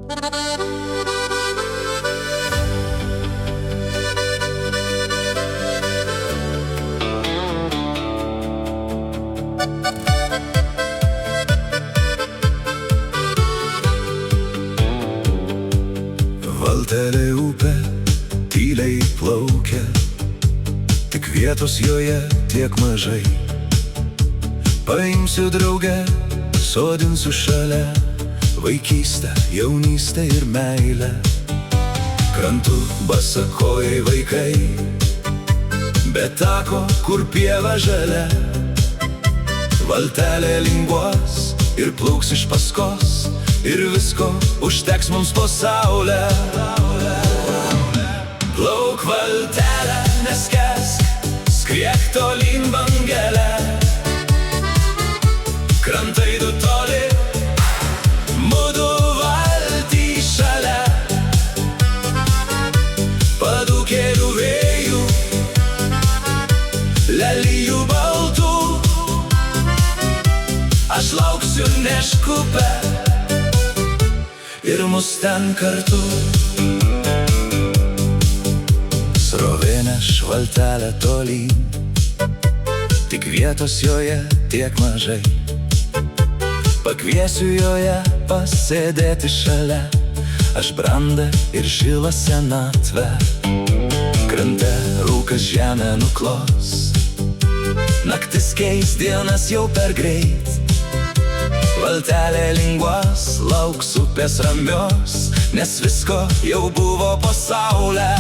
Valtelė upė tyliai plaukia, tik vietos joje tiek mažai. Paimsiu draugę, sodinsiu šalia vaikystę, jaunystę ir meilę. Krantu basakojai vaikai, be tako, kur pieva žalia. Valtelė linguos ir plauks iš paskos, ir visko užteks mums po saulę. Plauk valtelę, neskesk, skriek tolyn bangelę. Krantai du toli, mudu valtį šalia. Padūkėlių vėjų, lelijų baltų, aš lauksiu neškupe ir mus ten kartu. Srovė neš valtelę tolyn, tik vietos joje tiek mažai. Pakviesiu joje pasėdėti šalia, aš brandą ir šilą senatvę. Krante rūkas žemę nuklos, naktis keis dienas jau per greit. Valtelė linguos, lauks upės ramios, nes visko jau buvo po saulę.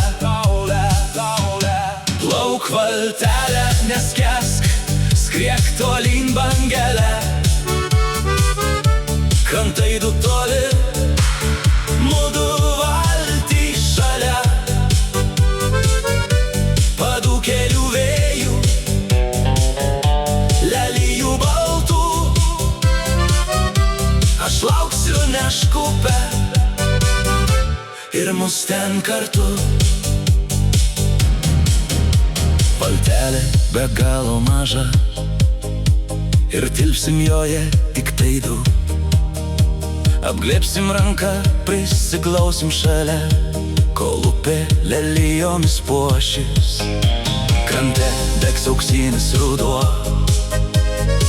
Plauk valtelę, neskesk, skriek tolyn bangelę. Krantai du toli, mudu valtį šalia. Padūkėlių vėjų, lelijų baltų, aš lauksiu neškupe ir mus ten kartu. Valtelė be galo maža ir tilpsim joje tik tai du. Apglėbsim ranką, prisiglausim šalia, kol upė lelijomis puošis. Krante degs auksinis ruduo,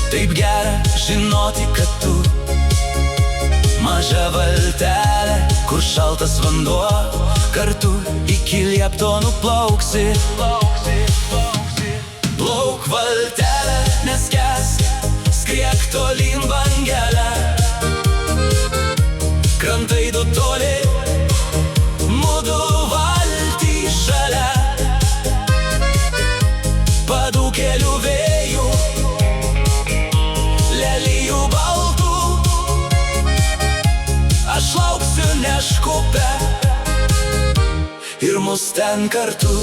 taip gera žinoti, kad tu maža valtelė, kur šaltas vanduo, kartu iki liepto nuplauksi. Plauk valtelę, neskesk, skriek tolyn bangelę. Krantai du toli, mudu valtį šalia. Padūkėlių vėjų, lelijų baltų, aš lauksiu neškupe ir mus ten kartu.